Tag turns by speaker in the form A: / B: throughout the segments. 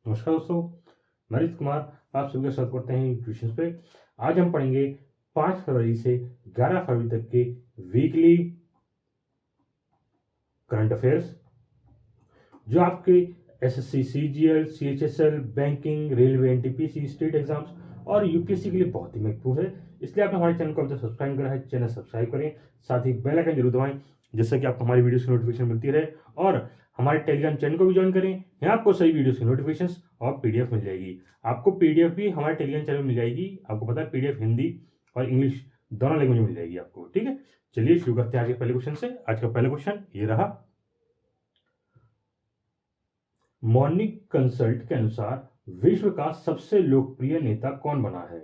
A: नमस्कार दोस्तों, मैं रित कुमार आप सभी का स्वागत करते हैं ट्यूशन पे। आज हम पढ़ेंगे 5 फरवरी से 11 फरवरी तक के वीकली करंट अफेयर्स, जो आपके SSC, CGL, CHSL, banking, railway, NTPC, state exams और यूपीएससी के लिए बहुत ही महत्वपूर्ण है। इसलिए आपने हमारे चैनल को अभी तक सब्सक्राइब करा है, चैनल सब्सक्राइब करें, साथ ही बेल आइकन जरूर दबाएं, जिससे कि आपको हमारी वीडियोस की नोटिफिकेशन मिलती रहे। और हमारे टेलीग्राम चैनल को भी ज्वाइन करें, यहाँ आपको सही वीडियोस की नोटिफिकेशन और पीडीएफ मिल जाएगी। आपको पीडीएफ भी हमारे टेलीग्राम चैनल में मिल जाएगी। आपको पता है पीडीएफ हिंदी और इंग्लिश दोनों लैंग्वेज में मिल जाएगी आपको। ठीक है, चलिए शुरू करते हैं आज के पहले क्वेश्चन से। आज का पहला क्वेश्चन ये रहा। मॉर्निंग कंसल्ट के अनुसार विश्व का सबसे लोकप्रिय नेता कौन बना है?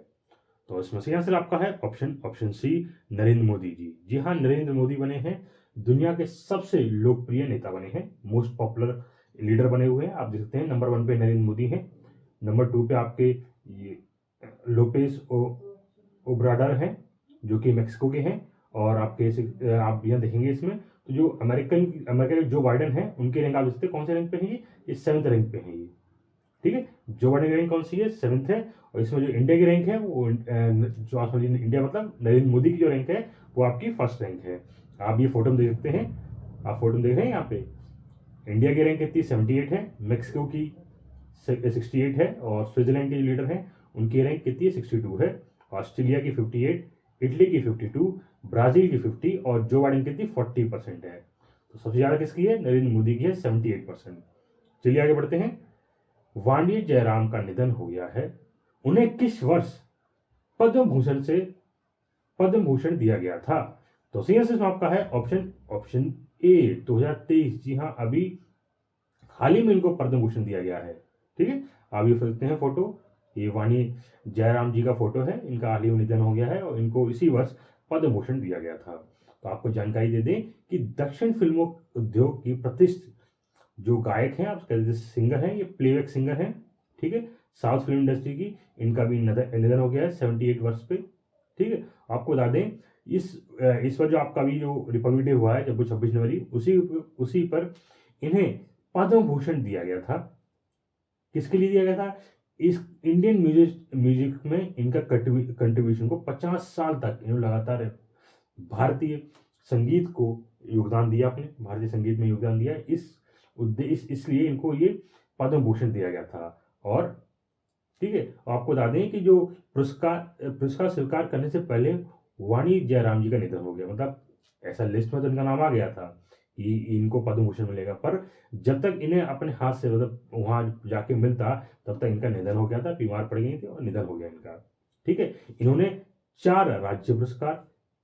A: तो इसमें से आंसर आपका है ऑप्शन सी, नरेंद्र मोदी जी। जी हाँ, नरेंद्र मोदी बने हैं दुनिया के सबसे लोकप्रिय नेता बने हैं, मोस्ट पॉपुलर लीडर बने हुए हैं। आप देख सकते हैं नंबर 1 पे नरेंद्र मोदी हैं, नंबर 2 पे आपके ये लोपेज ओब्राडर हैं जो कि मेक्सिको के हैं। और आपके आप यहाँ देखेंगे इसमें तो जो अमेरिका के जो बाइडन हैं उनके रैंक आप देखते हैं कौन से रैंक पे हैं, ये 7th रैंक पे हैं ये। ठीक है, जो बाइडन की रैंक कौन सी है, 7th है। और इसमें जो इंडिया की रैंक है वो जो आप समझिए इंडिया मतलब नरेंद्र मोदी की जो रैंक है वो आपकी फर्स्ट रैंक है। आप ये फोटो में देख सकते हैं, आप फोटो में देख रहे हैं यहाँ पे इंडिया की रैंक कितनी 78 है, मेक्सिको की 68 है, और स्विट्जरलैंड के जो लीडर हैं उनकी रैंक कितनी है 62 है, ऑस्ट्रेलिया की 58, इटली की 52, ब्राजील की 50 और जो बाइडन कितनी 40% है। तो सबसे ज़्यादा किसकी है, नरेंद्र मोदी की है 78%। चलिए आगे बढ़ते हैं। वाणी जयराम का निधन हो गया है, उन्हें किस वर्ष पद्म भूषण दिया गया था? तो सी आंसर आपका है ऑप्शन ए 2023। जी हाँ, अभी हाल ही में इनको पद्म भूषण दिया गया है। ठीक है, आप ये देखते हैं फोटो, ये वाणी जयराम जी का फोटो है, इनका हाल ही में निधन हो गया है और इनको इसी वर्ष पद्म भूषण दिया गया था। तो आपको जानकारी दे दें कि दक्षिण फिल्मों उद्योग की प्रतिष्ठित जो गायक हैं, आप कह सिंगर हैं, ये प्लेबैक सिंगर हैं। ठीक है, साउथ फिल्म इंडस्ट्री की इनका भी निधन हो गया है 78 वर्ष पे। ठीक है, आपको बता दें इस पर जो आपका भी जो रिपब्लिक डे हुआ है जब वो 26 जनवरी, उसी पर इन्हें पद्म भूषण दिया गया था। किसके लिए दिया गया था? इस इंडियन म्यूजिक में इनका कंट्रीब्यूशन को 50 साल तक इन्होंने लगातार भारतीय संगीत को योगदान दिया, अपने भारतीय संगीत में योगदान दिया। इसलिए इनको ये पद्म भूषण दिया गया था। और ठीक है, आपको बता दें कि जो पुरस्कार स्वीकार करने से पहले वाणी जयराम जी का निधन हो गया, मतलब ऐसा लिस्ट में तो इनका नाम आ गया था कि इनको पद्म भूषण मिलेगा, पर जब तक इन्हें अपने हाथ से मतलब वहां जाके मिलता तब तक इनका निधन हो गया था, बीमार पड़ गई थी और निधन हो गया इनका। ठीक है, इन्होंने 4 राज्य पुरस्कार,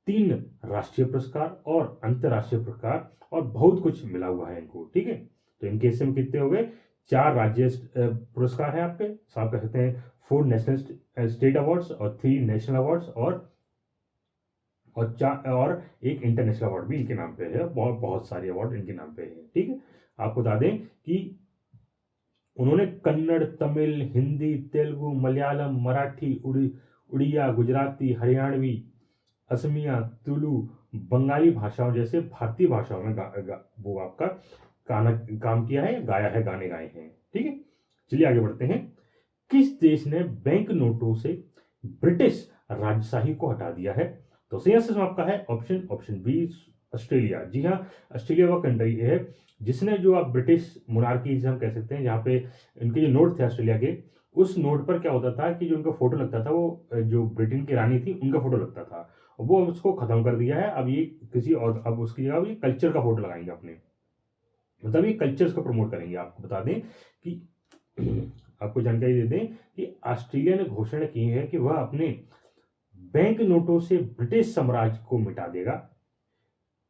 A: 3 राष्ट्रीय पुरस्कार और अंतर्राष्ट्रीय पुरस्कार और बहुत कुछ मिला हुआ है इनको। ठीक है, तो इनके इसमें कितने हो गए, 4 राज्य पुरस्कार हैं आपके, आप कह सकते हैं 4 नेशनल स्टेट अवार्ड्स और 3 नेशनल अवार्ड्स और एक इंटरनेशनल अवार्ड भी इनके नाम पे है। बहुत सारे अवार्ड इनके नाम पे है। ठीक है, आपको बता दें कि उन्होंने कन्नड़, तमिल, हिंदी, तेलुगु, मलयालम, मराठी, उड़िया, गुजराती, हरियाणवी, असमिया, तुलु, बंगाली भाषाओं जैसे भारतीय भाषाओं में वो आपका काम किया है, गाया है, गाने गाए हैं। ठीक है, चलिए आगे बढ़ते हैं। किस देश ने बैंक नोटों से ब्रिटिश राजशाही को हटा दिया है? तो सही आंसर आपका है ऑप्शन बी, ऑस्ट्रेलिया। जी हाँ, ऑस्ट्रेलिया वो कंट्री है जिसने जो आप ब्रिटिश मोनार्की जिसे हम कह सकते हैं, जहाँ पे इनके जो नोट थे ऑस्ट्रेलिया के, उस नोट पर क्या होता था कि जो उनका फोटो लगता था वो जो ब्रिटेन की रानी थी उनका फोटो लगता था, वो उसको खत्म कर दिया है। अब ये किसी और, अब उसकी जगह ये कल्चर का फोटो लगाएंगे अपने, मतलब ये कल्चर्स को प्रमोट करेंगे। आपको बता दें कि आपको जानकारी दे दें कि ऑस्ट्रेलिया ने घोषणा की है कि वह अपने बैंक नोटों से ब्रिटिश साम्राज्य को मिटा देगा।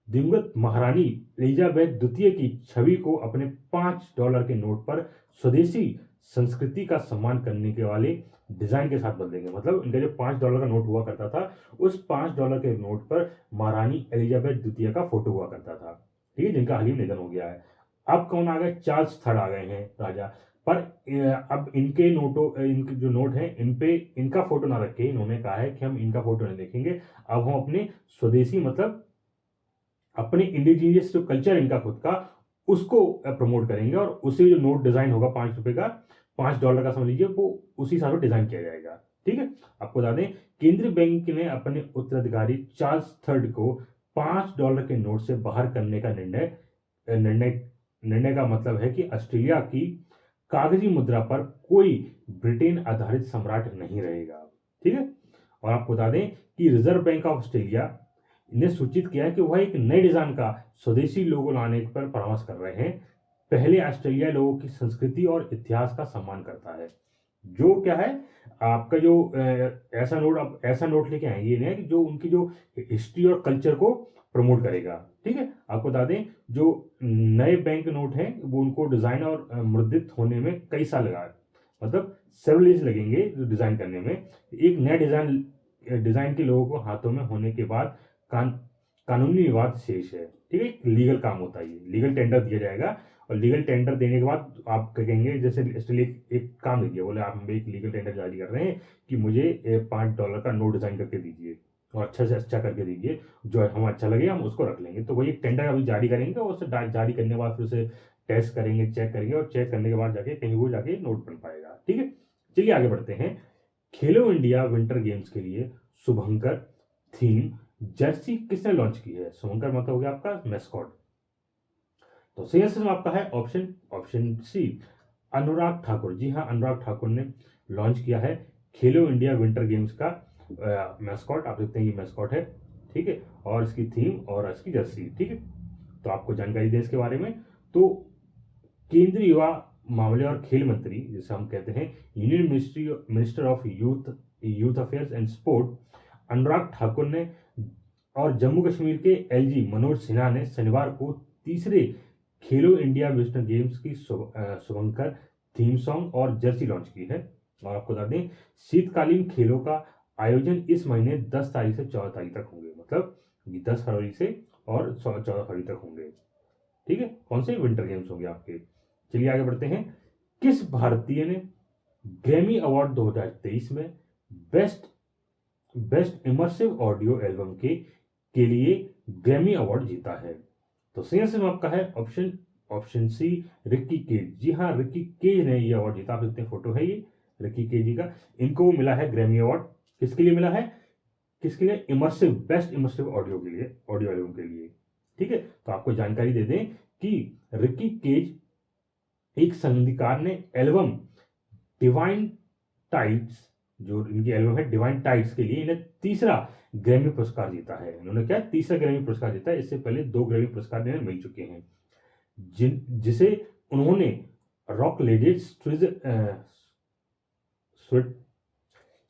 A: दिवंगत महारानी एलिजाबेथ द्वितीय की छवि को अपने $5 के नोट पर स्वदेशी संस्कृति का सम्मान करने के वाले डिजाइन के साथ बदलेंगे। मतलब इनका जो $5 का नोट हुआ करता था, उस $5 के नोट पर महारानी एलिजाबेथ द्वितीय का फोटो हुआ करता था। ठीक है, जिनका हाल ही निधन हो गया है। अब कौन आ गए, चार्ल्स थर्ड आ गए हैं राजा। पर अब इनके जो नोट हैं इन पे इनका फोटो ना रखे, इन्होंने कहा है कि हम इनका फोटो नहीं देखेंगे, अब हम अपने स्वदेशी मतलब अपने इंडिजीनियस जो कल्चर इनका खुद का, उसको प्रमोट करेंगे और उसे जो नोट डिजाइन होगा ₹5 का $5 का समझ लीजिए, वो उसी हिसाब से डिजाइन किया जाएगा। ठीक है, आपको बता दें केंद्रीय बैंक ने अपने उत्तराधिकारी चार्ल्स थर्ड को $5 के नोट से बाहर करने का निर्णय निर्णय का मतलब है कि ऑस्ट्रेलिया की कागजी मुद्रा पर कोई ब्रिटेन आधारित सम्राट नहीं रहेगा। ठीक है, और आपको बता दें कि रिजर्व बैंक ऑफ ऑस्ट्रेलिया ने सूचित किया है कि वह एक नए डिजाइन का स्वदेशी लोगो लाने पर परामर्श कर रहे हैं। पहले ऑस्ट्रेलिया लोगों की संस्कृति और इतिहास का सम्मान करता है। जो क्या है आपका जो ऐसा नोट लेके आएंगे, ये नहीं है कि जो उनकी जो हिस्ट्री और कल्चर को प्रमोट करेगा। ठीक है, आपको बता दें जो नए बैंक नोट हैं वो उनको डिजाइन और मुद्रित होने में कई साल लगा, मतलब सेवरल ईयर्स लगेंगे डिजाइन करने में। एक नया डिजाइन के लोगों को हाथों में होने के बाद कानूनी विवाद शेष है। ठीक है, लीगल काम होता है, ये लीगल टेंडर दिया जाएगा और लीगल टेंडर देने के बाद आप कहेंगे, जैसे ऑस्ट्रेलिया एक काम दे दिया, बोले आप हमें एक लीगल टेंडर जारी कर रहे हैं कि मुझे $5 का नोट डिजाइन करके दीजिए और अच्छा से अच्छा करके दीजिए, जो हमें अच्छा लगे हम उसको रख लेंगे। तो वही एक टेंडर अभी जारी करेंगे और उसे जारी करने के बाद फिर उसे टेस्ट करेंगे, चेक करेंगे और चेक करने के बाद जाके कहीं वो जाके नोट बन पाएगा। ठीक है, चलिए आगे बढ़ते हैं। खेलो इंडिया विंटर गेम्स के लिए शुभंकर थीम जर्सी किसने लॉन्च की है? शुभंकर मतलब हो गया आपका मैस्कॉट। तो सही आंसर आपका है ऑप्शन सी, अनुराग ठाकुर। जी हाँ, अनुराग ठाकुर ने लॉन्च किया है खेलो इंडिया विंटर गेम्स का मैस्कॉट। आप देखते हैं ये मैस्कॉट है। ठीक है, और इसकी थीम और इसकी जर्सी। ठीक है, तो आपको जानकारी दें इसके बारे में। तो केंद्रीय युवा मामले और खेल मंत्री, जिसे हम कहते हैं union minister of youth affairs and sport, Anurag Thakur ने और जम्मू कश्मीर के एलजी मनोज सिन्हा ने शनिवार को तीसरे खेलो इंडिया विंटर गेम्स की शुभंकर थीम सॉन्ग और जर्सी लॉन्च की है। और आपको बता दें शीतकालीन खेलों का आयोजन इस महीने 10 तारीख से 14 तारीख तक होंगे, मतलब 10 फरवरी से और 14 फरवरी तक होंगे। ठीक है, कौन से विंटर गेम्स होंगे आपके। चलिए आगे बढ़ते हैं। किस भारतीय ने ग्रैमी अवार्ड 2023 में बेस्ट इमर्सिव ऑडियो एल्बम के लिए ग्रैमी अवार्ड जीता है? तो सही आंसर आपका है ऑप्शन सी, रिक्की केज। जी हाँ, रिक्की केज ने ये अवार्ड जीता। आप देखते हैं फोटो है ये रिक्की केज जी का। इनको मिला है ग्रैमी अवार्ड। किसके लिए मिला है? किसके लिए? बेस्ट इमर्सिव ऑडियो के लिए, ऑडियो एल्बम के लिए। ठीक है, तो आपको जानकारी दे दें कि रिक्की केज एक संगीतकार ने एल्बम डिवाइन टाइड्स, जो इनकी एल्बम है डिवाइन टाइड्स के लिए इन्हें तीसरा ग्रैमी पुरस्कार जीता है। इन्होंने क्या तीसरा ग्रैमी पुरस्कार जीता है। इससे पहले 2 ग्रैमी पुरस्कार इन्हें मिल चुके हैं, जिसे उन्होंने रॉक लेडी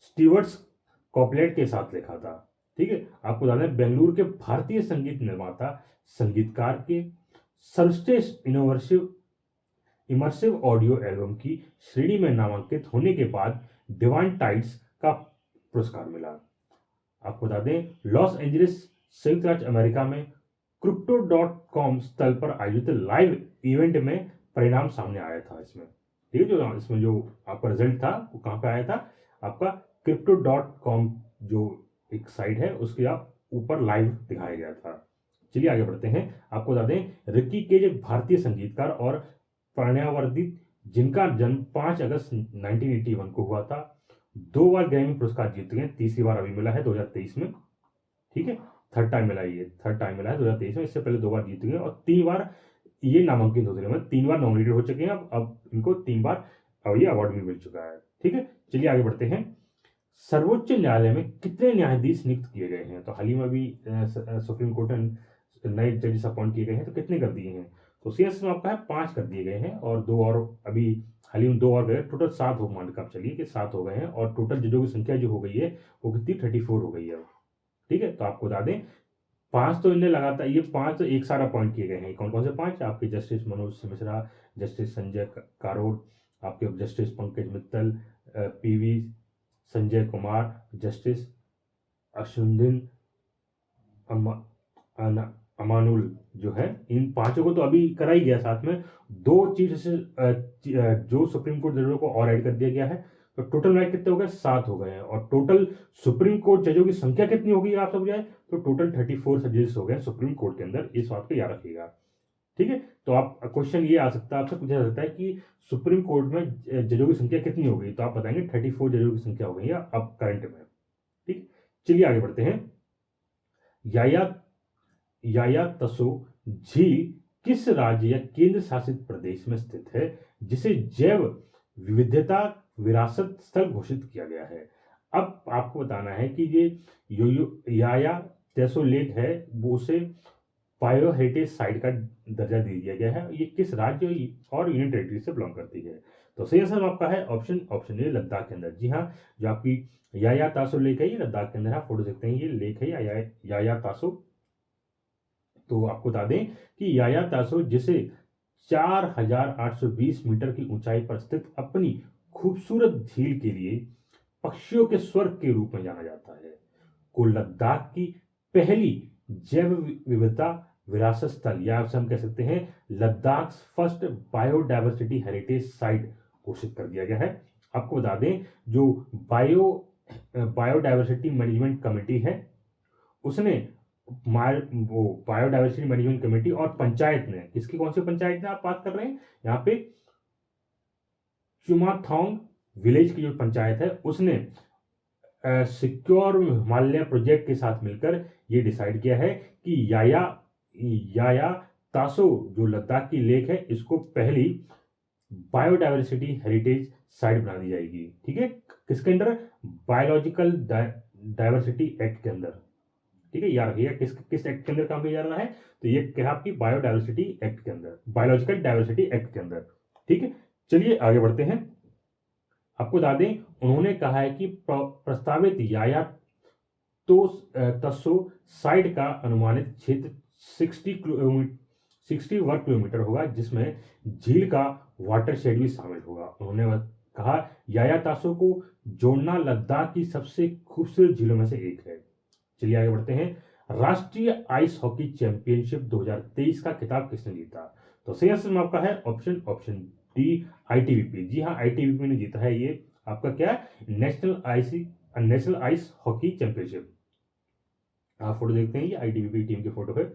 A: स्टीवर्ट्स कॉपलेट के साथ लिखा था। ठीक है, आपको बता दें बेंगलुरु के भारतीय संगीत निर्माता संगीतकार के सर्वश्रेष्ठ इमर्सिव ऑडियो एल्बम की श्रेणी में नामांकित होने के बाद डिवाइन टाइड्स का पुरस्कार मिला। आपको बता दें लॉस एंजलिस संयुक्त राज्य अमेरिका में crypto.com स्थल पर आयोजित लाइव इवेंट में परिणाम सामने आया था इसमें। ठीक है, जो इसमें जो आपका रिजल्ट था वो कहां पे आया था? आपका crypto.com जो एक साइट है उसके आप ऊपर लाइव दिखाया गया था। चलिए आगे बढ़ते हैं। आपको बता दें रिक्की केज एक भारतीय संगीतकार और प्रणयवर्दित, जिनका जन्म 5 अगस्त 1981 को हुआ था। 2 बार ग्रैमी पुरस्कार जीत गए, तीसरी बार अभी मिला है 2023 में। ठीक है, थर्ड टाइम मिला है 2023 में। इससे पहले 2 बार जीत गए और 3 बार ये नामांकित होते रहे, 3 बार नॉमिनेटेड हो चुके हैं। अब इनको 3 बार अब ये अवार्ड भी मिल चुका है। ठीक है, चलिए आगे बढ़ते हैं। सर्वोच्च न्यायालय में कितने न्यायाधीश नियुक्त किए गए हैं? तो हाल ही में अभी सुप्रीम कोर्ट में नए जजेस अपॉइंट किए गए हैं, तो कितने कर दिए हैं? तो सीएस में आपका है 5 कर दिए गए हैं और 2 और अभी हाल ही में 2 और गए, टोटल 7 हो, मान कर चलिए कि 7 हो गए हैं। और टोटल जजों की संख्या जो हो गई है वो कितनी 34 हो गई है। ठीक है, तो आपको बता दें 5 तो इन्हें लगातार, ये 5 तो एक साथ अपॉइंट किए गए हैं। कौन कौन से 5? आपके जस्टिस मनोज मिश्रा, जस्टिस संजय करोल, आपके justice Pankaj Mithal, PV Sanjay Kumar, justice Ahsanuddin Amanullah जो है, इन 5 को तो अभी करा ही गया। साथ में 2 चीफ जो सुप्रीम कोर्ट जजों को और ऐड कर दिया गया है। तो टोटल में कितने हो गए? 7 हो गए हैं। और टोटल सुप्रीम कोर्ट जजों की संख्या कितनी होगी आप सब जाए तो टोटल 34 जजेस हो गए सुप्रीम कोर्ट के अंदर। इस बात को याद रखिएगा। ठीक है। तो आप क्वेश्चन ये आ सकता है, आपसे पूछा जा सकता है कि सुप्रीम कोर्ट में जजों की संख्या कितनी हो गई, तो आप बताएंगे 34 जजों की संख्या हो गई है अब करंट में। ठीक, चलिए आगे बढ़ते हैं। याया याया तसो झील किस राज्य या केंद्र शासित प्रदेश में स्थित है जिसे जैव विविधता विरासत स्थल घोषित किया गया है? अब आपको बताना है कि ये याया तेसो लेक है, वो उसे बायो हेरिटेज साइट का दर्जा दे दिया गया है। ये किस राज्य और यूनियन टेरिटरी से बिलोंग करती है? तो सही आंसर आपका है ऑप्शन ए, लद्दाख के अंदर। जी हाँ, जो आपकी याया तासो लेक है ये लद्दाख के अंदर, आप फोटो देखते हैं, ये लेक है याया तासो। तो आपको बता दें कि याया तासो जिसे 4820 मीटर की ऊंचाई पर स्थित अपनी खूबसूरत झील के लिए पक्षियों के स्वर्ग के रूप में जाना जाता है, को लद्दाख की पहली जैव विविधता विरासत स्थल या हम कह सकते हैं Ladakh first biodiversity heritage site घोषित कर दिया गया है। आपको बता दें जो बायोडायवर्सिटी मैनेजमेंट कमेटी है उसने वो बायोडायवर्सिटी मैनेजमेंट कमेटी और पंचायत ने, किसकी कौन सी पंचायत ने आप बात कर रहे हैं यहाँ पे, चुमाथोंग विलेज की जो पंचायत है उसने सिक्योर हिमालय प्रोजेक्ट के साथ मिलकर ये डिसाइड किया है कि याया तासो जो लद्दाख की लेक है इसको पहली बायोडायवर्सिटी हेरिटेज साइट बना दी जाएगी। ठीक है, किसके अंदर? बायोलॉजिकल डायवर्सिटी एक्ट के अंदर। ठीक है, याद रखिएगा किस एक्ट के अंदर काम किया जा रहा है, तो ये क्या आपकी बायोडायवर्सिटी एक्ट के अंदर, बायोलॉजिकल डायवर्सिटी एक्ट के अंदर। ठीक है, चलिए आगे बढ़ते हैं। आपको बता दें उन्होंने कहा है कि प्रस्तावित याया तो तसो साइट का अनुमानित क्षेत्र 60 वर्ग किलोमीटर होगा जिसमें झील का वाटरशेड भी शामिल होगा। उन्होंने कहा याया तासो को जोड़ना लद्दाख की सबसे खूबसूरत झीलों में से एक है। चलिए आगे बढ़ते हैं। राष्ट्रीय आइस हॉकी चैंपियनशिप 2023 का खिताब किसने जीता? तो सही आंसर आपका है ऑप्शन डी, आईटीबीपी। जी हाँ, आईटीबीपी ने जीता है ये आपका क्या है, नेशनल आइस हॉकी चैंपियनशिप। आप फोटो देखते हैं, ये आईटीबीपी टीम की फोटो है।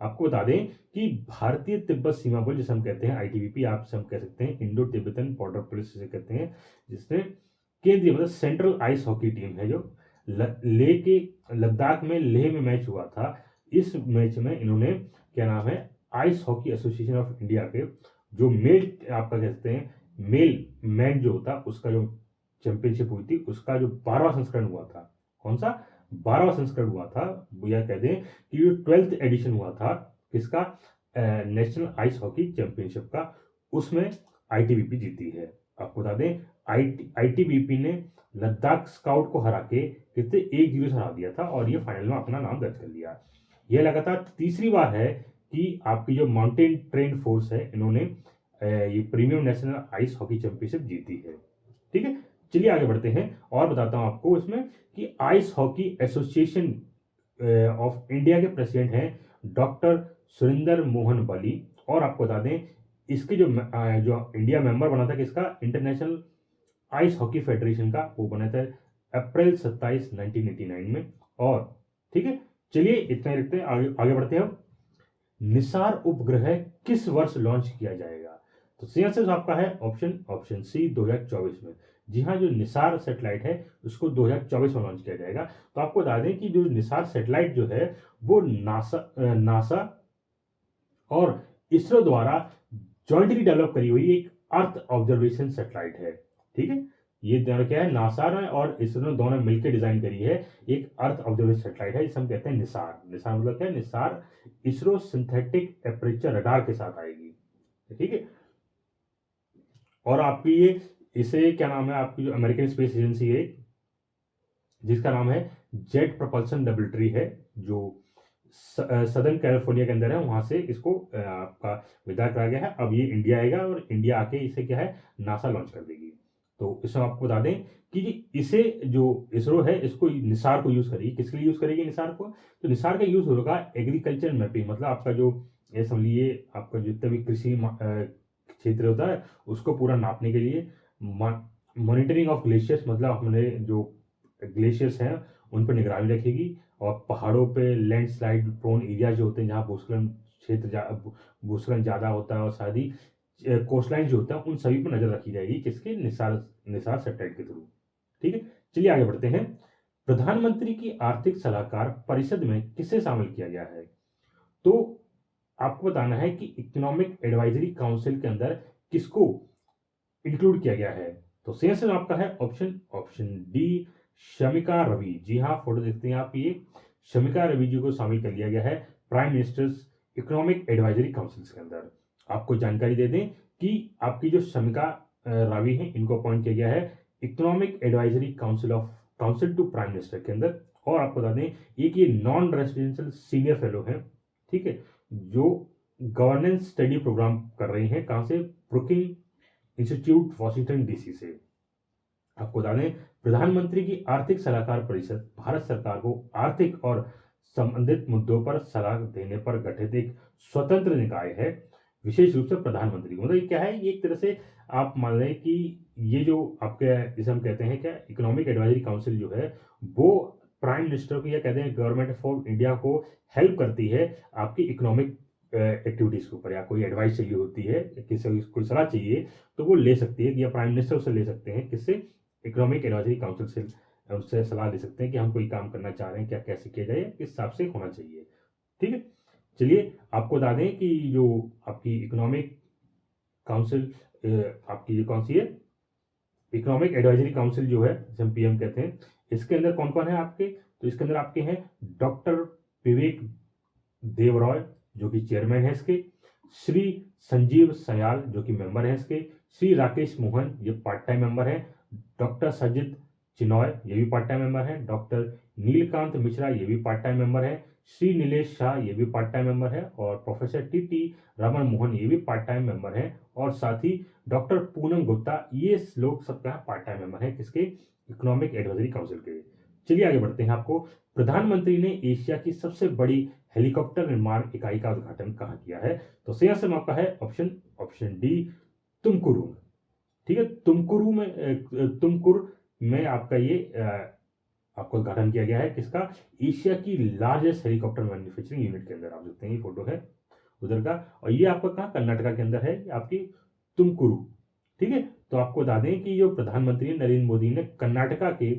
A: आपको बता दें कि भारतीय तिब्बत सीमा बल जिसे हम कहते हैं आईटीबीपी, आप हम कह सकते हैं इंडो तिब्बतन बॉर्डर पुलिस जिसे कहते हैं, जिसने केंद्रीय मतलब सेंट्रल आइस हॉकी टीम है जो लेह के लद्दाख में लेह में मैच हुआ था। इस मैच में इन्होंने क्या नाम है ice hockey association of India के जो मेल आपका कहते हैं मेल मैन जो होता उसका जो चैंपियनशिप हुई थी उसका जो 12वां संस्करण हुआ था, कौन सा 12वां संस्करण हुआ था, या कह दें कि जो 12th एडिशन हुआ था किसका, नेशनल आइस हॉकी चैंपियनशिप का, उसमें आईटीबीपी जीती है। आपको बता दें आईटीबीपी ने लद्दाख स्काउट को हरा के कितने 1-0 से हरा दिया था और ये फाइनल में अपना नाम दर्ज कर लिया। यह लगातार तीसरी बार है कि आपकी जो माउंटेन ट्रेन फोर्स है इन्होंने ये premium national ice hockey championship जीती है। ठीक है, चलिए आगे बढ़ते हैं और बताता हूं आपको इसमें कि ice hockey association of India के प्रेसिडेंट हैं डॉक्टर सुरेंद्र मोहन बली, और आपको बता दें इसके जो इंडिया मेंबर बना था किसका, इंटरनेशनल आइस हॉकी फेडरेशन का, वो बना था अप्रैल 27, 1989 में। और ठीक है, चलिए इतना ही रखते हैं, आगे बढ़ते हैं। निसार उपग्रह किस वर्ष लॉन्च किया जाएगा? तो सही आंसर आपका है ऑप्शन सी, 2024 में। जी हाँ, जो निसार सैटेलाइट है उसको 2024 में लॉन्च किया जाएगा। तो आपको बता दें कि जो निसार सैटेलाइट जो है वो नासा और इसरो द्वारा जॉइंटली डेवलप करी हुई एक अर्थ ऑब्जर्वेशन सैटेलाइट है। ठीक है, ये दोनों क्या है, नासा ने और इसरो ने दोनों मिलकर डिजाइन करी है एक अर्थ ऑब्जर्वेशन सैटेलाइट है जिसे हम कहते हैं निसार। निसार मतलब क्या है, Nisar ISRO synthetic aperture radar के साथ आएगी। ठीक है, और आपकी ये इसे क्या नाम है, आपकी जो अमेरिकन स्पेस एजेंसी है जिसका नाम है जेट प्रोपल्सन लेबोरेटरी है जो सदर्न कैलिफोर्निया के अंदर है, वहां से इसको आपका विदा कराया गया है। अब ये इंडिया आएगा और इंडिया आके इसे क्या है नासा लॉन्च कर देगी। तो इसमें आपको बता दें कि इसे जो इसरो है इसको निसार को यूज करेगी, किसके लिए यूज करेगी निसार को, तो निसार का यूज होगा एग्रीकल्चर मैपिंग, मतलब आपका जो ये समझिए आपका जितना भी कृषि क्षेत्र होता है उसको पूरा नापने के लिए, मॉनिटरिंग ऑफ ग्लेशियर्स, मतलब हमने जो ग्लेशियर्स हैं उन पर निगरानी रखेगी, और पहाड़ों पे लैंडस्लाइड प्रोन एरिया जो होते हैं जहाँ भूस्खलन क्षेत्र भूस्खलन ज़्यादा होता है और साथ ही कोस्ट लाइन जो होता है उन सभी पर नजर रखी जाएगी किसके निसार सैटेलाइट के थ्रू। ठीक है, चलिए आगे बढ़ते हैं। प्रधानमंत्री की आर्थिक सलाहकार परिषद में किसे शामिल किया गया है? तो आपको बताना है कि इकोनॉमिक एडवाइजरी काउंसिल के अंदर किसको इंक्लूड किया गया है। तो सही आंसर आपका है ऑप्शन डी, शमिका रवि। जी हाँ, फोटो देखते हैं आप, ये शमिका रवि जी को शामिल कर लिया गया है prime ministers economic advisory council के अंदर। आपको जानकारी दे दें कि आपकी जो शमिका रावी हैं इनको अपॉइंट किया गया है economic advisory council to prime minister के अंदर। और आपको बता दें एक ये नॉन रेसिडेंशियल सीनियर फेलो हैं, ठीक है, जो गवर्नेंस स्टडी प्रोग्राम कर रही हैं, कहाँ से? ब्रुकिंग इंस्टीट्यूट वॉशिंगटन डीसी से। आपको बता दें प्रधानमंत्री की आर्थिक सलाहकार परिषद भारत सरकार को आर्थिक और संबंधित मुद्दों पर सलाह देने पर गठित एक स्वतंत्र निकाय है, विशेष रूप से प्रधानमंत्री। मतलब ये क्या है, ये एक तरह से आप मान लें कि ये जो आपके इसे हम कहते हैं क्या, इकोनॉमिक एडवाइजरी काउंसिल जो है वो प्राइम मिनिस्टर को या कहते हैं गवर्नमेंट ऑफ इंडिया को हेल्प करती है आपकी इकोनॉमिक एक्टिविटीज के ऊपर, या कोई एडवाइस चाहिए होती है, किसी कोई सलाह चाहिए तो वो ले सकती है, या प्राइम मिनिस्टर उससे ले सकते हैं, किससे? इकोनॉमिक एडवाइजरी काउंसिल से उससे सलाह ले सकते हैं कि हम कोई काम करना चाह रहे हैं, क्या कैसे किया जाए, किस हिसाब से होना चाहिए। ठीक है, चलिए आपको बता दें कि जो आपकी इकोनॉमिक काउंसिल आपकी कौन सी है, इकोनॉमिक एडवाइजरी काउंसिल जो है जिसे हम पीएम कहते हैं, इसके अंदर कौन कौन है आपके? तो इसके अंदर आपके हैं डॉक्टर विवेक देवरॉय जो कि चेयरमैन है इसके, श्री संजीव सयाल जो कि मेंबर है इसके, श्री राकेश मोहन ये पार्ट टाइम मेंबर है, डॉक्टर सजित चिनॉय ये भी पार्ट टाइम मेंबर है, डॉक्टर नीलकांत मिश्रा ये भी पार्ट टाइम मेंबर है, श्री नीलेश शाह ये भी पार्ट टाइम मेंबर है, और प्रोफेसर टी रमन मोहन ये भी पार्ट टाइम मेंबर है, और साथ ही डॉक्टर पूनम गुप्ता, ये लोग सबका पार्ट टाइम मेंबर है किसके? इकोनॉमिक एडवाइजरी काउंसिल के। चलिए आगे बढ़ते हैं। आपको प्रधानमंत्री ने एशिया की सबसे बड़ी हेलीकॉप्टर निर्माण इकाई का उद्घाटन कहाँ किया है? तो सही आंसर आपका है ऑप्शन डी, तुमकुरू। ठीक है, तुमकुर में आपका ये आपको उद्घाटन किया गया है किसका? एशिया की लार्जेस्ट हेलीकॉप्टर मैन्युफैक्चरिंग यूनिट के अंदर। आप देखते हैं ये फोटो है उधर का, और ये आपका कहाँ? कर्नाटका के अंदर है आपकी तुमकुरू। ठीक है, तो आपको बता दें कि जो प्रधानमंत्री नरेंद्र मोदी ने कर्नाटका के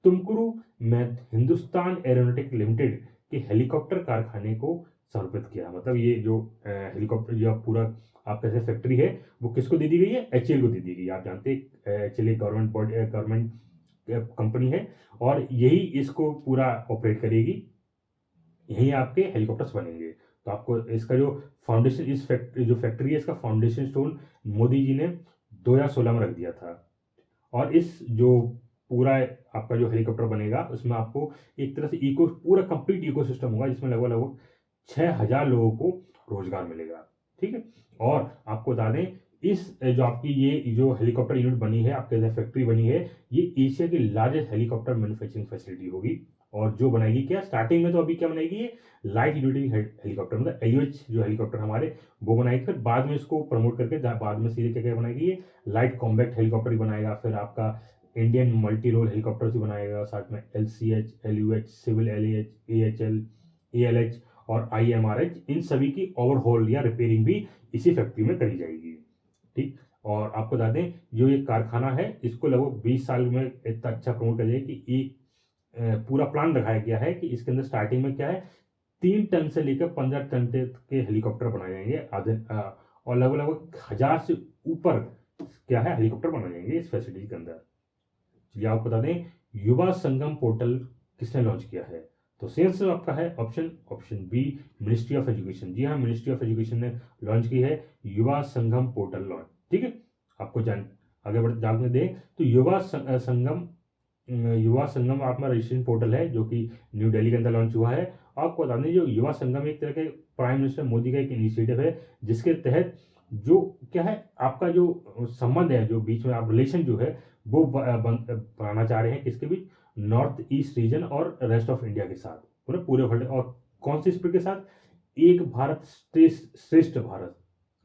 A: तुमकुरू में हिंदुस्तान एरोनॉटिक लिमिटेड के हेलीकॉप्टर कारखाने को समर्पित किया। मतलब ये जो हेलीकॉप्टर जो पूरा आपका जैसे फैक्ट्री है वो किसको दे दी गई है? एचएएल को दे दी गई है। आप जानते हैं एचएएल गवर्नमेंट कंपनी है और यही इसको पूरा ऑपरेट करेगी, यही आपके हेलीकॉप्टर्स बनेंगे। तो आपको इसका जो फाउंडेशन, इस जो फैक्ट्री है इसका फाउंडेशन स्टोन मोदी जी ने 2016 में रख दिया था। और इस जो पूरा आपका जो हेलीकॉप्टर बनेगा उसमें आपको एक तरह से पूरा कंप्लीट इकोसिस्टम होगा जिसमें लगभग 6000 लोगों को रोजगार मिलेगा। ठीक है, और आपको बता दें इस जो आपकी ये जो हेलीकॉप्टर यूनिट बनी है, आपके फैक्ट्री बनी है, ये एशिया की लार्जेस्ट हेलीकॉप्टर मैन्युफैक्चरिंग फैसिलिटी होगी। और जो बनाएगी क्या स्टार्टिंग में, तो अभी क्या बनाएगी ये लाइट ड्यूटी हेलीकॉप्टर, मतलब एलयूएच जो हेलीकॉप्टर हमारे वो बनाएगी, फिर बाद में इसको प्रमोट करके बाद में सीधे क्या क्या बनाएगी ये लाइट कॉम्बैक्ट हेलीकॉप्टर ही बनाएगा। फिर आपका इंडियन मल्टी रोल हेलीकॉप्टर भी बनाएगा, साथ में एलसीएच, एलयूएच, सिविल एलएच, एएचएल, एएलएच और आईएमआरएच, इन सभी की ओवरहॉल या रिपेयरिंग भी इसी फैक्ट्री में करी जाएगी। ठीक, और आपको बता दें जो ये कारखाना है इसको लगभग 20 साल में इतना अच्छा प्रमोट कर कि एक पूरा प्लान रखाया गया है कि इसके अंदर स्टार्टिंग में क्या है 3 टन से लेकर 15 टन तक के हेलीकॉप्टर बनाए जाएंगे और लगभग 1000 से ऊपर क्या है हेलीकॉप्टर बनाए जाएंगे इस फैसिलिटी के अंदर। चलिए आपको बता दें युवा संगम पोर्टल किसने लॉन्च किया है? तो सही आंसर आपका है option B, ministry of education. जी हाँ, मिनिस्ट्री ऑफ एजुकेशन ने लॉन्च की है युवा संगम पोर्टल लॉन्च। ठीक है, आपको आगे बढ़ जानने दें तो युवा संगम आपका रजिस्ट्रेशन पोर्टल है जो कि न्यू दिल्ली के अंदर लॉन्च हुआ है। आपको बता दें जो युवा संगम एक तरह के प्राइम मिनिस्टर मोदी का एक इनिशिएटिव है जिसके तहत जो क्या है आपका जो संबंध है, जो बीच में आप रिलेशन जो है वो बनाना चाह रहे हैं किसके बीच? नॉर्थ ईस्ट रीजन और रेस्ट ऑफ इंडिया के साथ, मतलब पूरे वर्ल्ड। और कौन सी स्पिरिट के साथ? एक भारत श्रेष्ठ भारत,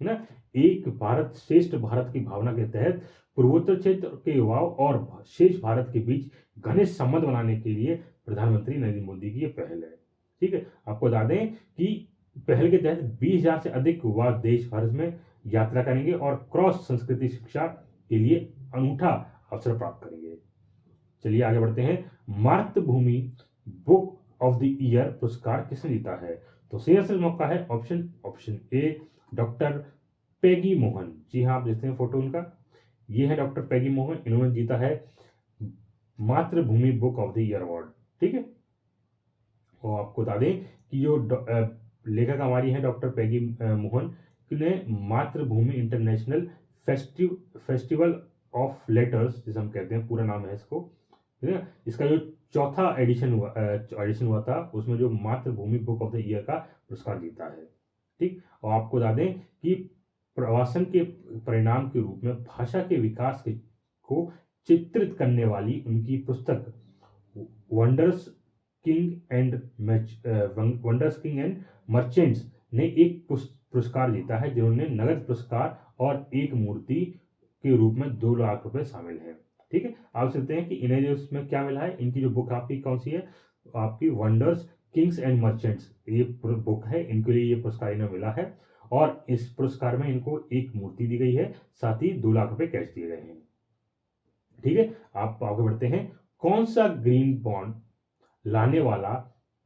A: है ना, एक भारत श्रेष्ठ भारत की भावना के तहत पूर्वोत्तर क्षेत्र के युवाओं और शेष भारत के बीच घनिष्ठ संबंध बनाने के लिए प्रधानमंत्री नरेंद्र मोदी की ये पहल है। ठीक है, आपको बता दें कि पहल के तहत 20,000 से अधिक युवा देश भर में यात्रा करेंगे और क्रॉस संस्कृति शिक्षा के लिए अनूठा अवसर प्राप्त करेंगे। चलिए आगे बढ़ते हैं। मातृभूमि बुक ऑफ द ईयर पुरस्कार किसने जीता है? तो सही आंसर मौका है ऑप्शन ए डॉक्टर पैगी मोहन। जी हाँ, आप देखते हैं फोटो उनका, ये है डॉक्टर पैगी मोहन। इन्होंने जीता है मातृभूमि book of the year award. ठीक है, और आपको बता दें कि जो लेखक हमारी है डॉक्टर पैगी मोहन ने मातृभूमि इंटरनेशनल फेस्टिवल ऑफ लेटर्स, जिसे हम कहते हैं, पूरा नाम है इसको, ठीक है, इसका जो चौथा एडिशन हुआ था, उसमें जो मातृभूमि बुक ऑफ द ईयर का पुरस्कार जीता है। ठीक, और आपको बता दें कि प्रवासन के परिणाम के रूप में भाषा के विकास को चित्रित करने वाली उनकी पुस्तक वंडर्स किंग एंड मर्चेंट्स ने एक पुरस्कार जीता है, जिन्होंने नगद पुरस्कार और एक मूर्ति के रूप में 2 लाख रुपए शामिल है। ठीक है, आप सकते हैं कि इन्हें जो इसमें क्या मिला है, इनकी जो बुक आपकी कौन सी है, आपकी वंडर्स किंग्स एंड मर्चेंट्स, ये बुक है, इनके लिए ये पुरस्कार इन्हें मिला है और इस पुरस्कार में इनको एक मूर्ति दी गई है, साथ ही 2 लाख रुपए कैश दिए गए हैं। ठीक है, आप आगे बढ़ते हैं। कौन सा ग्रीन बॉन्ड लाने वाला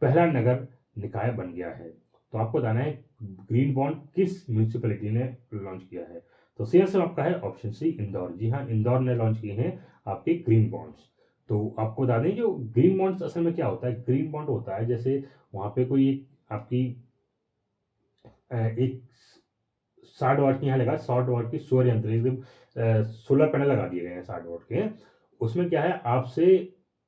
A: पहला नगर निकाय बन गया है? तो आपको बताना है ग्रीन बॉन्ड किस म्यूनिसिपैलिटी ने लॉन्च किया है। तो सही आंसर आपका है ऑप्शन सी इंदौर। जी हाँ, इंदौर ने लॉन्च किए हैं आपके ग्रीन बॉन्ड्स। तो आपको बता दें जो ग्रीन बॉन्ड्स असल में क्या होता है, ग्रीन बॉन्ड होता है जैसे वहां पे कोई आपकी एक 60 वाट की यहाँ लगा, 60 वाट की सौर यंत्र, एकदम सोलर पैनल लगा दिए गए हैं 60 वाट के। उसमें क्या है, आपसे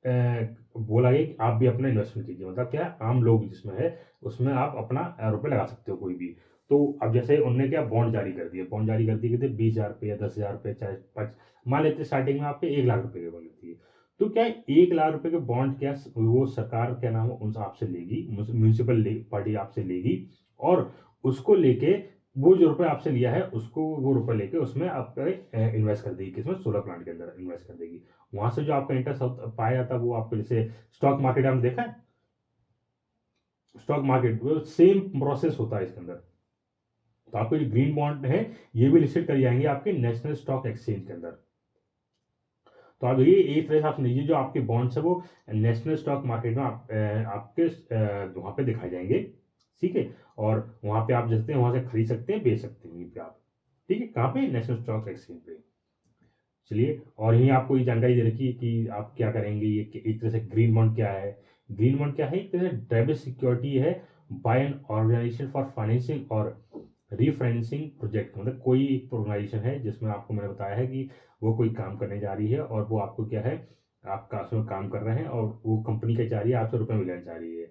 A: बोला गया कि आप भी अपना इन्वेस्टमेंट कीजिए, मतलब क्या है, आम लोग जिसमें है उसमें आप अपना रुपये लगा सकते हो कोई भी। तो अब जैसे उनने क्या बॉन्ड जारी कर दिए, बॉन्ड जारी कर दिए कितने, 20,000 रुपये या 10,000 रुपये, चाहे 5, मान लेते स्टार्टिंग में आपके 1 लाख रुपये की बॉन्ड लेती है। तो क्या है, 1 लाख रुपये के बॉन्ड क्या वो सरकार क्या नाम है उनसे आपसे लेगी, म्यूनसिपल पार्टी आपसे लेगी, और उसको लेके वो जो रुपये आपसे लिया है उसको वो रुपये लेके उसमें आपका इन्वेस्ट कर देगी, किसमें, सोलर प्लांट के अंदर इन्वेस्ट कर देगी। वहां से जो आपका इंटरेस्ट पाया जाता है वो आपको, जैसे स्टॉक मार्केट आपने देखा है, स्टॉक मार्केट सेम प्रोसेस होता है इसके अंदर। तो आपको जो ग्रीन बॉन्ड है ये भी लिस्टेड कर जाएंगे आपके नेशनल स्टॉक एक्सचेंज के अंदर। तो आप ये एक तरह से आप लीजिए, जो आपके बॉन्ड्स है वो नेशनल स्टॉक मार्केट में आपके वहां पे दिखाए जाएंगे। ठीक है, और वहां पे आप जैसे वहां से खरीद सकते हैं, बेच सकते हैं यहीं पे आप। ठीक है, कहाँ पे, नेशनल स्टॉक एक्सचेंज पे। चलिए, और यही आपको ये जानकारी दे रखी है कि आप क्या करेंगे। ये एक तरह से ग्रीन बॉन्ड क्या है, ग्रीन बॉन्ड क्या है, एक तरह से डेबिट सिक्योरिटी है by an organisation for financing और रीफाइनेंसिंग प्रोजेक्ट। मतलब कोई एक ऑर्गेनाइजेशन है जिसमें आपको मैंने बताया है कि वो कोई काम करने जा रही है और वो आपको क्या है, आपका उसमें काम कर रहे हैं और वो कंपनी क्या चाह रही है, आपसे रुपये मिलना चाह रही है।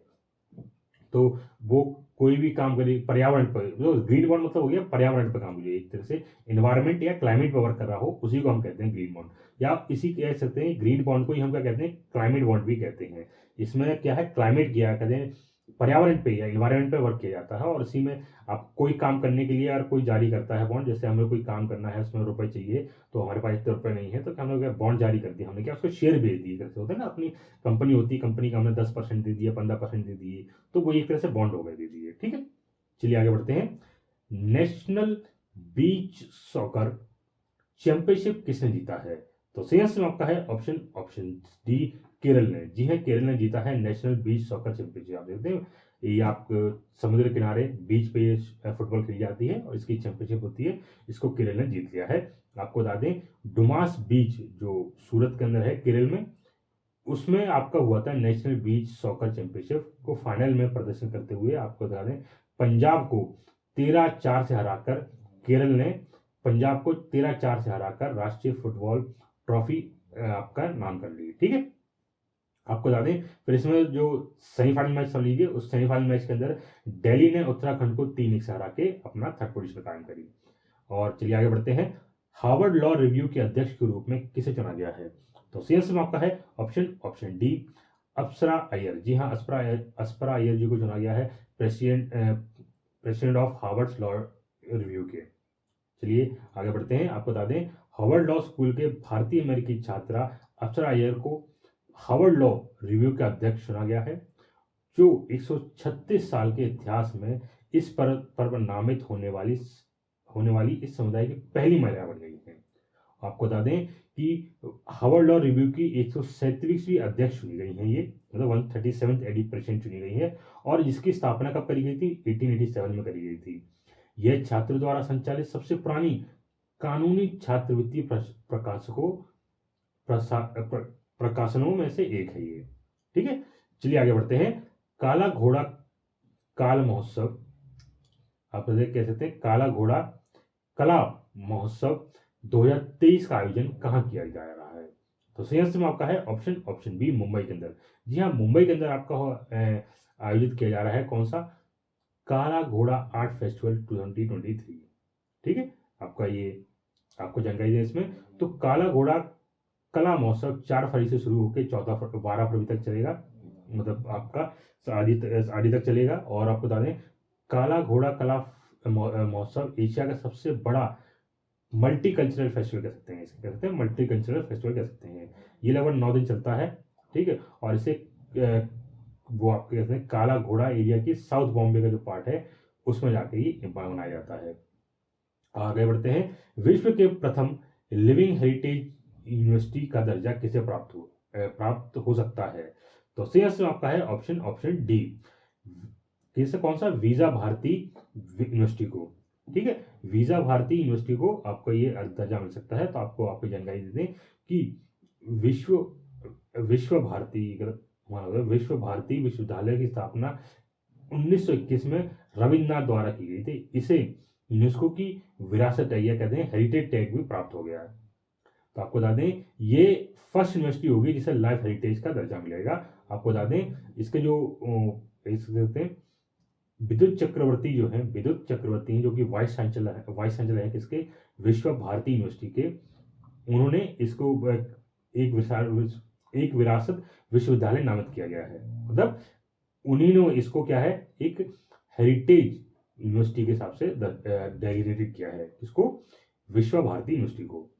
A: तो वो कोई भी काम करे पर्यावरण पर, जो ग्रीन बॉन्ड मतलब हो गया पर्यावरण पर काम, जो एक तरह से इन्वायरमेंट या क्लाइमेट पर वर्क कर रहा हो उसी को हम कहते हैं ग्रीन बॉन्ड। या आप इसी कह सकते हैं ग्रीन बॉन्ड को ही हम क्या कहते हैं, क्लाइमेट बॉन्ड भी कहते हैं। इसमें क्या है, क्लाइमेट किया कहते हैं पर्यावरण पे या इन्वायरमेंट पे वर्क किया जाता है, और इसी में आप कोई काम करने के लिए अगर कोई जारी करता है बॉन्ड, जैसे हमें कोई काम करना है उसमें रुपए चाहिए, तो हमारे पास इतने रुपए नहीं है, तो हम लोग बॉन्ड जारी कर दिया, हमने क्या उसको शेयर भेज दिए, जैसे होता है ना, अपनी कंपनी होती है, कंपनी का हमने 10% दे दिया, 15% दे दिए, तो वो एक तरह से बॉन्ड हो गए, दे दिए। ठीक है, चलिए आगे बढ़ते हैं। नेशनल बीच सॉकर चैंपियनशिप किसने जीता है? तो सही आंसर आपका है ऑप्शन डी केरल ने। जी हाँ, केरल ने जीता है नेशनल बीच सॉकर चैंपियनशिप। आप देखते हैं ये आप समुद्र किनारे बीच पे फुटबॉल खेली जाती है और इसकी चैंपियनशिप होती है, इसको केरल ने जीत लिया है। आपको बता दें डुमास बीच जो सूरत के अंदर है केरल में, उसमें आपका हुआ था नेशनल बीच सॉकर चैंपियनशिप को फाइनल में प्रदर्शन करते हुए आपको बता दें पंजाब को 13-4 से हराकर, केरल ने पंजाब को 13-4 से हराकर राष्ट्रीय फुटबॉल ट्रॉफी आपका नाम कर ली। ठीक है, आपको बता दें फिर इसमें जो सेमीफाइनल मैच समझ लीजिए, उस सेमीफाइनल मैच के अंदर दिल्ली ने उत्तराखंड को 3-1 से हरा के अपना 3rd पोजीशन कायम करी। और चलिए आगे बढ़ते हैं। हार्वर्ड लॉ रिव्यू के अध्यक्ष के रूप में किसे चुना गया है? तो सी आंसर आपका है ऑप्शन डी अप्सरा अय्यर। जी हाँ, अप्सरा अय्यर जी को चुना गया है president of Harvard law review के। चलिए आगे बढ़ते हैं। आपको बता दें हार्वर्ड लॉ स्कूल के भारतीय अमेरिकी छात्रा अप्सरा अय्यर को हार्वर्ड लॉ रिव्यू का अध्यक्ष चुना गया है, जो 136 साल के इतिहास में इस पर नामित होने वाली इस समुदाय की पहली महिला बन गई है। आपको बता दें कि हार्वर्ड लॉ रिव्यू की 137वीं अध्यक्ष चुनी गई हैं, ये मतलब 137th एडिशन चुनी गई है, और जिसकी स्थापना कब करी गई थी? 1887 में करी गई थी। यह छात्रों द्वारा संचालित सबसे पुरानी कानूनी छात्रवृत्ति प्रकाशनों में से एक है ये। ठीक है, चलिए आगे बढ़ते हैं। काला घोड़ा काल महोत्सव, आप कह सकते हैं काला घोड़ा कला महोत्सव 2023 का आयोजन कहाँ किया जा रहा है? तो सही आंसर में आपका है ऑप्शन बी, मुंबई के अंदर। जी हाँ, मुंबई के अंदर आपका आयोजित किया जा रहा है कौन सा? काला घोड़ा आर्ट फेस्टिवल 2023। ठीक है, आपका ये आपको जानकारी दें इसमें। तो काला घोड़ा कला महोत्सव 4 फरवरी से शुरू होकर 12 फरवरी तक चलेगा, मतलब आपका आदि तक चलेगा। और आपको बता दें काला घोड़ा कला महोत्सव एशिया का सबसे बड़ा मल्टी कल्चरल फेस्टिवल कह सकते हैं, इसे कह सकते हैं मल्टी कल्चरल फेस्टिवल कह सकते हैं। ये लगभग 9 दिन चलता है। ठीक है, और इसे वो आपके कहते हैं काला घोड़ा एरिया की साउथ बॉम्बे का जो पार्ट है उसमें जाके ही मनाया जाता है। आगे बढ़ते हैं। विश्व के प्रथम लिविंग हेरिटेज यूनिवर्सिटी का दर्जा किसे प्राप्त हो सकता है? तो सही आंसर आपका है ऑप्शन डी, किसे? कौन सा? वीजा भारती यूनिवर्सिटी को। ठीक है, वीजा भारती यूनिवर्सिटी को आपको ये दर्जा मिल सकता है। तो आपको आपकी जानकारी दे दें कि विश्व भारती विश्वविद्यालय की स्थापना 1921 में रविन्द्रनाथ द्वारा की गई थी। इसे यूनेस्को की विरासत टैग या कहते हैं हेरिटेज टैग भी प्राप्त हो गया है। तो आपको बता दें ये फर्स्ट यूनिवर्सिटी होगी जिसे लाइफ हेरिटेज का दर्जा मिलेगा। आपको बता दें इसके जो कहते हैं विद्युत चक्रवर्ती जो कि वाइस चांसलर है किसके? विश्व भारती यूनिवर्सिटी के। उन्होंने इसको एक विरासत विश्वविद्यालय नामित किया गया है, मतलब उन्हीं ने इसको क्या है एक हेरिटेज यूनिवर्सिटी के हिसाब से डेजिग्नेटेड किया है। इसको विश्व भारती यूनिवर्सिटी को।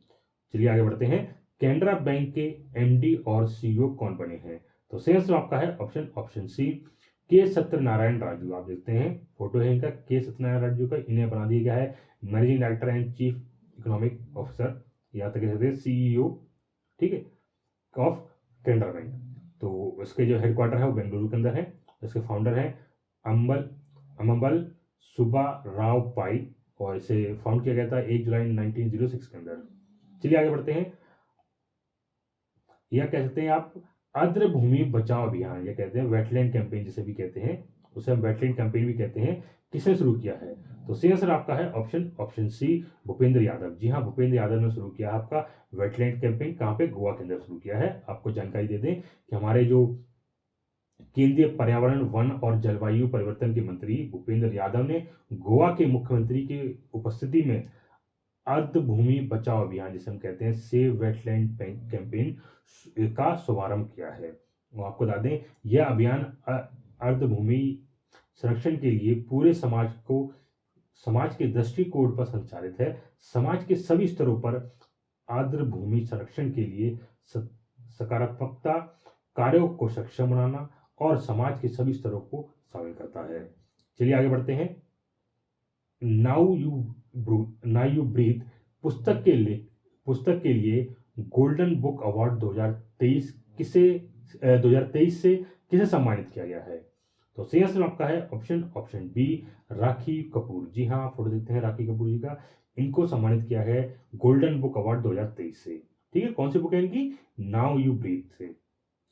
A: चलिए आगे बढ़ते हैं। कैनरा बैंक के एमडी और सीईओ कौन बने हैं? तो सही आंसर आपका है ऑप्शन सी, के सत्यनारायण राजू। आप देखते हैं फोटो है इनका, के सत्यनारायण राजू का। इन्हें बना दिया गया है managing director and chief economic officer, या तक कह सकते हैं सीईओ, ठीक है, ऑफ कैनरा बैंक। तो इसके जो हेडक्वार्टर है वो बेंगलुरु के अंदर है। इसके फाउंडर है अम्बल सुब्बा राव पाई, और इसे फाउंड किया गया था 1 जुलाई 1906 के अंदर। चलिए आगे बढ़ते हैं। यह कह सकते हैं आप आर्द्र भूमि बचाओ अभियान, या कहते हैं वेटलैंड कैंपेन जिसे भी कहते हैं, उसे हम वेटलैंड कैंपेन भी कहते हैं, किसने शुरू किया है? तो सही आंसर आपका है ऑप्शन सी, भूपेंद्र यादव। जी हाँ, भूपेंद्र यादव ने शुरू किया आपका वेटलैंड कैंपेन। कहाँ पे? गोवा के अंदर शुरू किया है। आपको जानकारी दे दें कि हमारे जो केंद्रीय पर्यावरण वन और जलवायु परिवर्तन के मंत्री भूपेंद्र यादव ने गोवा के मुख्यमंत्री की उपस्थिति में अर्ध भूमि बचाओ अभियान जिसे हम कहते हैं सेव वेटलैंड कैंपेन का शुभारंभ किया है। वो आपको बता दें यह अभियान अर्ध भूमि संरक्षण के लिए पूरे समाज के दृष्टिकोण पर संचालित है। समाज के सभी स्तरों पर आर्द्र भूमि संरक्षण के लिए सकारात्मकता कार्यों को सक्षम बनाना और समाज के सभी स्तरों को शामिल करता है। चलिए आगे बढ़ते हैं। नाउ यू ब्रीथ पुस्तक के लिए गोल्डन बुक अवार्ड 2023 से किसे सम्मानित किया गया है? तो सही आंसर आपका है ऑप्शन बी, राखी कपूर। जी हाँ, फोटो देखते हैं राखी कपूर जी का। इनको सम्मानित किया है गोल्डन बुक अवार्ड 2023 से। ठीक है, कौन सी बुक है इनकी? नाउ यू ब्रीथ से।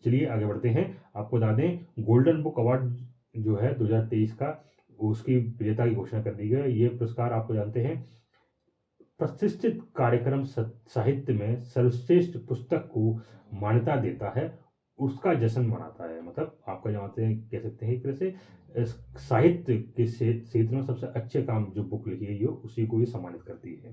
A: चलिए आगे बढ़ते हैं। आपको बता दें गोल्डन बुक अवार्ड जो है 2023 का, उसकी विजेता की घोषणा कर दी गई। ये पुरस्कार आपको जानते हैं प्रतिष्ठित कार्यक्रम साहित्य में सर्वश्रेष्ठ पुस्तक को मान्यता देता है, उसका जश्न मनाता है। मतलब आपका जानते हैं, कह सकते हैं एक तरह से साहित्य के क्षेत्र में सबसे अच्छे काम जो बुक लिखी गई हो उसी को ही सम्मानित करती है।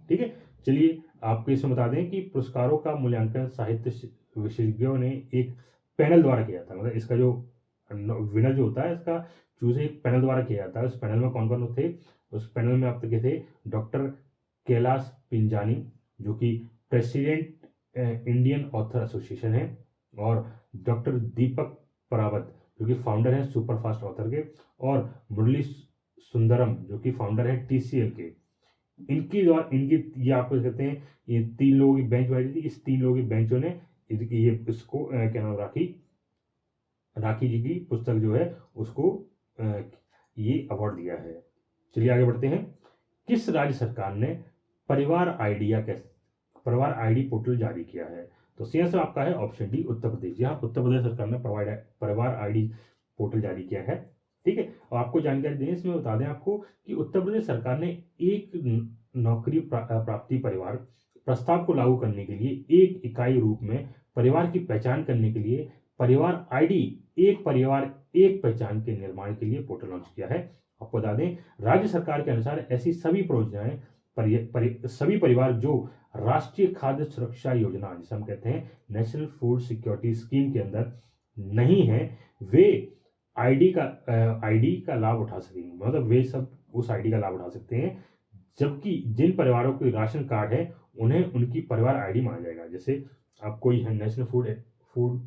A: ठीक है, चलिए आपको इसमें बता दें कि पुरस्कारों का मूल्यांकन साहित्य विशेषज्ञों ने एक पैनल द्वारा किया था। मतलब इसका जो विनर जो होता है इसका चूज एक पैनल द्वारा किया जाता है। उस पैनल में कौन कौन थे? उस पैनल में आप तक थे डॉक्टर कैलाश पिंजानी जो कि प्रेसिडेंट इंडियन ऑथर एसोसिएशन है, और डॉक्टर दीपक परावत जो कि फाउंडर हैं सुपरफास्ट ऑथर के, और सुंदरम जो कि फाउंडर है TCL के, इनकी द्वारा इनकी ये आप कह सकते हैं ये 3 लोगों की बेंच बैठी थी। इस 3 लोगों की बेंचों ने ये इसको क्या नाम राखी जी की पुस्तक जो है उसको ये अवार्ड दिया है। चलिए आगे बढ़ते हैं। किस राज्य सरकार ने परिवार आईडी पोर्टल जारी किया है? तो सी आंसर आपका है ऑप्शन डी उत्तर प्रदेश। जी हाँ, उत्तर प्रदेश सरकार ने परिवार आईडी पोर्टल जारी किया है। ठीक है, और आपको जानकारी दें इसमें बता दें आपको कि उत्तर प्रदेश सरकार ने एक नौकरी प्राप्ति परिवार प्रस्ताव को लागू करने के लिए एक इकाई रूप में परिवार की पहचान करने के लिए परिवार आईडी एक परिवार एक पहचान के निर्माण के लिए पोर्टल लॉन्च किया है। आपको बता दें राज्य सरकार के अनुसार ऐसी सभी परियोजनाएं सभी परिवार जो राष्ट्रीय खाद्य सुरक्षा योजना जिसे हम कहते हैं नेशनल फूड सिक्योरिटी स्कीम के अंदर नहीं है, वे आईडी का लाभ उठा सकेंगे। मतलब वे सब उस आईडी का लाभ उठा सकते हैं, जबकि जिन परिवारों को राशन कार्ड है उन्हें उनकी परिवार आईडी माना जाएगा। जैसे आप कोई है नेशनल फूड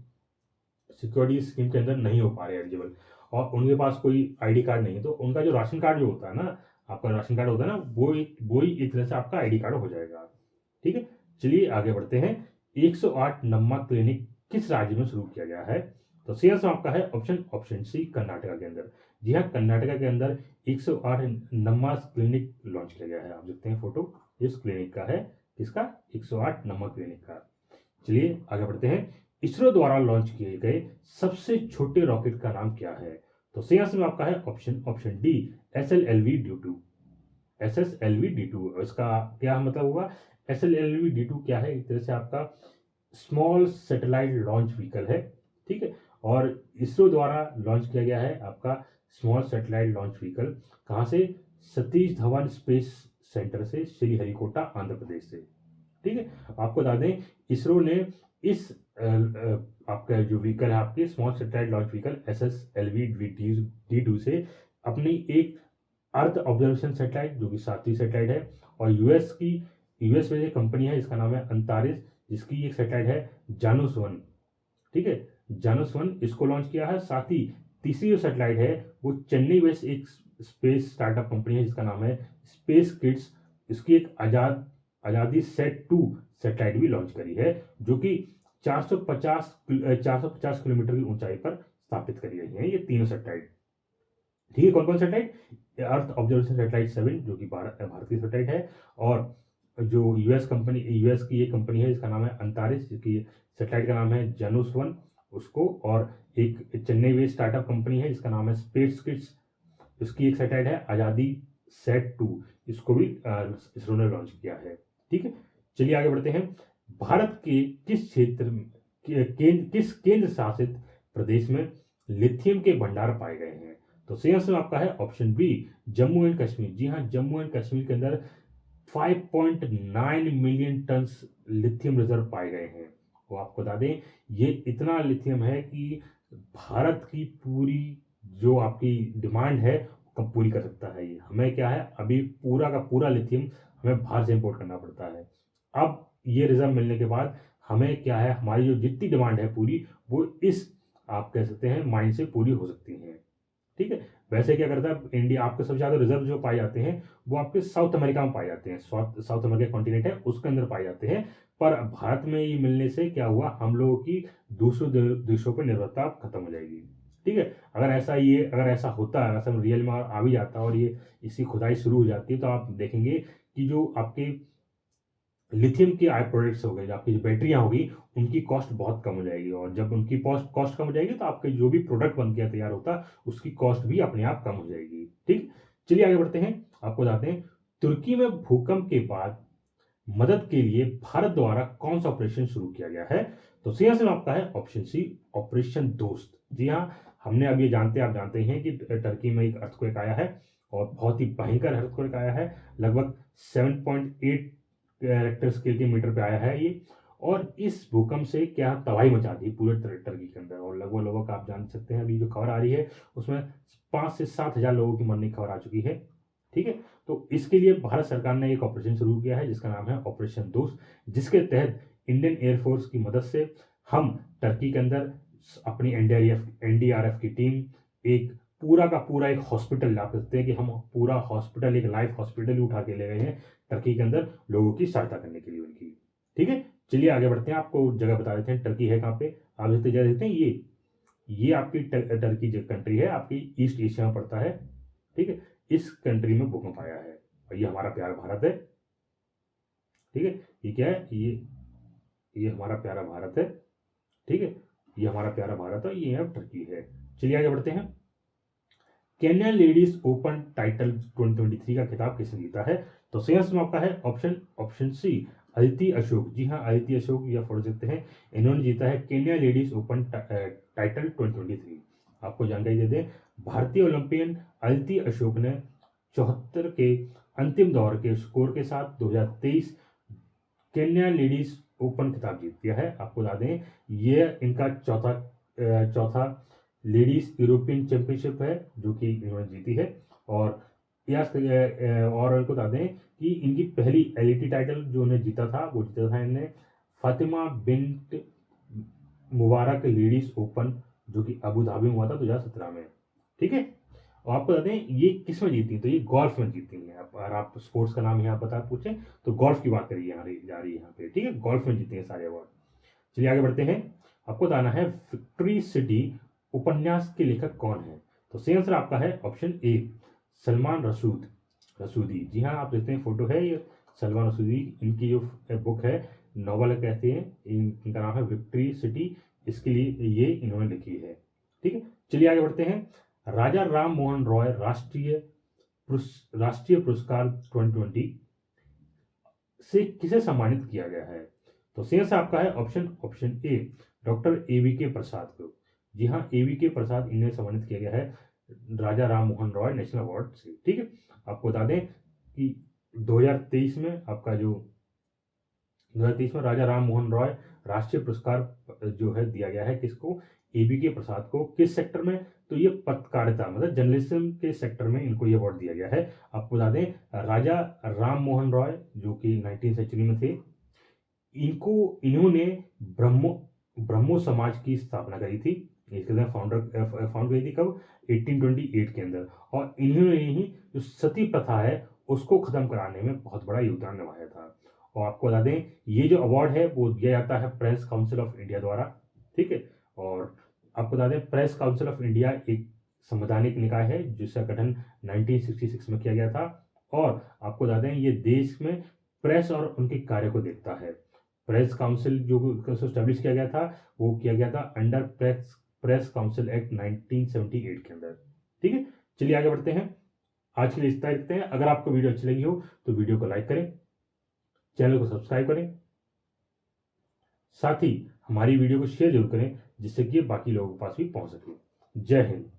A: सिक्योरिटी स्कीम के अंदर नहीं हो पा रहे एलिजिबल और उनके पास कोई आईडी कार्ड नहीं है, तो उनका जो राशन कार्ड जो होता है ना, आपका राशन कार्ड होता है ना, वो ही एक तरह से आपका आईडी कार्ड हो जाएगा। ठीक है, चलिए आगे बढ़ते हैं। 108 नम्मा क्लिनिक किस राज्य में शुरू किया गया है? तो सी आंसर आपका है ऑप्शन सी कर्नाटका के अंदर। जी हाँ, कर्नाटका के अंदर 108 नम्मा क्लिनिक लॉन्च किया गया है। आप देखते हैं फोटो इस क्लिनिक का है, किसका? 108 नम्मा क्लिनिक का। चलिए आगे बढ़ते हैं। इसरो द्वारा लॉन्च किए गए सबसे छोटे रॉकेट का नाम क्या है? तो सही आंसर आपका है ऑप्शन डी SLLV-D2। SLV-D2 इसका क्या मतलब होगा? SLLV-D2 क्या है? एक तरह से आपका स्मॉल सैटेलाइट लॉन्च व्हीकल है। ठीक है, और इसरो द्वारा लॉन्च किया गया है आपका स्मॉल सैटेलाइट लॉन्च व्हीकल। कहाँ से? सतीश धवन स्पेस सेंटर से, श्रीहरिकोटा आंध्र प्रदेश से। ठीक है, आपको बता दें इसरो ने इस आपका जो व्हीकल है आपके small satellite launch vehicle SLV-D2 से अपनी एक अर्थ ऑब्जर्वेशन सैटेलाइट जो कि 7वीं सैटेलाइट है, और यूएस में एक कंपनी है इसका नाम है अंतारिस, जिसकी एक सैटेलाइट है जानूस 1। ठीक है, जानूस 1 इसको लॉन्च किया है। साथ ही तीसरी जो सैटेलाइट है वो चेन्नई बेस्ड एक स्पेस स्टार्टअप कंपनी है जिसका नाम है स्पेस किड्स। इसकी एक आजादी सेट 2 सैटेलाइट भी लॉन्च करी है, जो कि 450 किलोमीटर की ऊंचाई पर स्थापित करी गई है ये तीनों सैटेलाइट। ठीक है, कौन कौन सैटेलाइट? अर्थ ऑब्जर्वेशन सैटेलाइट 7 जो कि भारतीय सैटेलाइट है, और जो यूएस की एक कंपनी है इसका नाम है अंतारिस, जिसकी सैटेलाइट का नाम है जानूस 1 उसको, और एक चेन्नई बेस्ड स्टार्टअप कंपनी है जिसका नाम है स्पेस किड्स, इसकी एक सैटेलाइट है आजादी सेट 2, इसको भी इसरो ने लॉन्च किया है। ठीक है, चलिए आगे बढ़ते हैं। भारत के किस क्षेत्र किस केंद्र शासित प्रदेश में लिथियम के भंडार पाए गए हैं? तो सही आंसर आपका है option B Jammu and Kashmir. जी हाँ, जम्मू एंड कश्मीर के अंदर 5.9 मिलियन टन लिथियम रिजर्व पाए गए हैं। वो आपको बता दें ये इतना लिथियम है कि भारत की पूरी जो आपकी डिमांड है कब पूरी कर सकता है। ये हमें क्या है, अभी पूरा का पूरा लिथियम हमें बाहर से इंपोर्ट करना पड़ता है। अब ये रिजर्व मिलने के बाद हमें क्या है, हमारी जो जितनी डिमांड है पूरी, वो इस आप कह सकते हैं माइन से पूरी हो सकती है। ठीक है, वैसे क्या करता है इंडिया, आपके सबसे ज्यादा रिजर्व जो पाए जाते हैं वो आपके साउथ अमेरिका में पाए जाते हैं। साउथ अमेरिका कॉन्टिनेंट है उसके अंदर पाए जाते हैं, पर भारत में ये मिलने से क्या हुआ, हम लोगों की दूसरे देशों पर निर्भरता खत्म हो जाएगी। ठीक है, अगर ऐसा होता है, ऐसा रियल में आ भी जाता है और ये इसकी खुदाई शुरू हो जाती है, तो आप देखेंगे कि जो आपके लिथियम के आई प्रोडक्ट्स हो गए, जो आपकी जो बैटरियां होगी, उनकी कॉस्ट बहुत कम हो जाएगी, और जब उनकी कॉस्ट कम हो जाएगी तो आपके जो भी प्रोडक्ट बन के तैयार होता उसकी कॉस्ट भी अपने आप कम हो जाएगी। ठीक, चलिए आगे बढ़ते हैं। आपको बताते हैं तुर्की में भूकंप के बाद मदद के लिए भारत द्वारा कौन सा ऑपरेशन शुरू किया गया है? तो सही आंसर आपका है ऑप्शन सी ऑपरेशन दोस्त। जी हाँ, हमने अब ये आप जानते हैं कि टर्की में एक अर्थक्वेक आया है और बहुत ही भयंकर अर्थक्वेक आया है, लगभग 7.8 रेक्टर स्केल के मीटर पे आया है ये, और इस भूकंप से क्या तबाही मचा दी पूरे टर्की के अंदर, और लगभग आप जान सकते हैं अभी जो खबर आ रही है उसमें 5 से 7 हजार लोगों की मरने की खबर आ चुकी है। ठीक है, तो इसके लिए भारत सरकार ने एक ऑपरेशन शुरू किया है जिसका नाम है ऑपरेशन दोस्त, जिसके तहत इंडियन एयरफोर्स की मदद से हम टर्की के अंदर अपनी एनडीआरएफ की टीम, एक पूरा का पूरा एक हॉस्पिटल, आप सकते हैं कि हम पूरा हॉस्पिटल, एक लाइफ हॉस्पिटल ही उठा के ले गए हैं टर्की के अंदर लोगों की सहायता करने के लिए उनकी। ठीक है, चलिए आगे बढ़ते हैं, आपको जगह बता देते हैं टर्की है कहाँ पे। आप जगह देखते हैं, ये आपकी टर्की जो कंट्री है आपकी ईस्ट एशिया में पड़ता है। ठीक है, इस कंट्री में भूकंप आया है और ये हमारा प्यारा भारत है। ठीक है, ये क्या है, ये हमारा प्यारा भारत है। ठीक है, ये हमारा प्यारा भारत है, ये अब टर्की है। चलिए आगे बढ़ते हैं। केन्या लेडीज ओपन टाइटल 2023 का खिताब किसने जीता है? तो सही आंसर आपका है ऑप्शन सी, अदिति अशोक। जी हाँ, अदिति अशोक या पढ़ सकते हैं, इन्होंने जीता है केन्या लेडीज ओपन टाइटल 2023। आपको जानकारी दे दें, भारतीय ओलंपियन अदिति अशोक ने 74 के अंतिम दौर के स्कोर के साथ 2023 केन्या लेडीज ओपन खिताब जीत लिया है। आपको बता दें, ये इनका चौथा लेडीज यूरोपियन चैंपियनशिप है जो कि इन्होंने जीती है। और और इनको बता दें कि इनकी पहली एलईटी टाइटल जो उन्हें जीता था, वो जीता था इन्हें फातिमा बिन्ट मुबारक लेडीज ओपन, जो कि अबू धाबी में हुआ था 2017 में। ठीक है, और आपको बता दें ये किस में जीती, तो ये गोल्फ में जीती हैं। अगर आप स्पोर्ट्स का नाम यहाँ बता पूछें तो गोल्फ की बात करिए जा रही है यहाँ पे। ठीक है, गोल्फ में जीते हैं सारे अवार्ड। चलिए आगे बढ़ते हैं, आपको बताना है विक्ट्री सिटी उपन्यास के लेखक कौन है? तो सही आंसर आपका है ऑप्शन ए, सलमान रसूदी। जी हाँ, आप देखते हैं फोटो है, ये सलमान रसूदी, इनकी जो बुक है, नॉवल कहते हैं, इनका नाम है विक्ट्री सिटी, इसके लिए ये इन्होंने लिखी है। ठीक है, चलिए आगे बढ़ते हैं। राजा राम मोहन रॉय राष्ट्रीय पुरस्कार 2020 से किसे सम्मानित किया गया है? तो सही आंसर आपका है ऑप्शन ए, डॉक्टर एवीके प्रसाद को। जी हाँ, एवीके प्रसाद, इन्हें सम्मानित किया गया है राजा राम मोहन रॉय नेशनल अवार्ड से। ठीक है, आपको बता दें कि 2023 में आपका जो 2023 में राजा राम मोहन रॉय राष्ट्रीय पुरस्कार जो है दिया गया है किसको? एबीके प्रसाद को। किस सेक्टर में? तो ये पत्रकारिता, मतलब जर्नलिज्म के सेक्टर में इनको ये अवार्ड दिया गया है। आपको बता दें, राजा राम मोहन रॉय जो कि 19वीं सेंचुरी में थे, इन्होंने ब्रह्मो समाज की स्थापना करी थी। इसके फाउंड करी थी कब? 1828 के अंदर। और इन्होंने ही जो सती प्रथा है उसको खत्म कराने में बहुत बड़ा योगदान निभाया था। और आपको बता दें, ये जो अवार्ड है वो दिया जाता है प्रेस काउंसिल ऑफ इंडिया द्वारा। ठीक है, और आपको बता दें, प्रेस काउंसिल ऑफ इंडिया एक संवैधानिक निकाय है जिसका गठन 1966 में किया गया था। और आपको बता दें, ये देश में प्रेस और उनके कार्य को देखता है। प्रेस काउंसिल जो स्टैब्लिश किया गया था, वो किया गया था अंडर प्रेस काउंसिल एक्ट 1978 के अंदर। ठीक है, चलिए आगे बढ़ते हैं। आज के लिए इतना रखते हैं। अगर आपको वीडियो अच्छी लगी हो तो वीडियो को लाइक करें, चैनल को सब्सक्राइब करें, साथ ही हमारी वीडियो को शेयर जरूर करें जिससे कि बाकी लोगों के पास भी पहुंच सके। जय हिंद।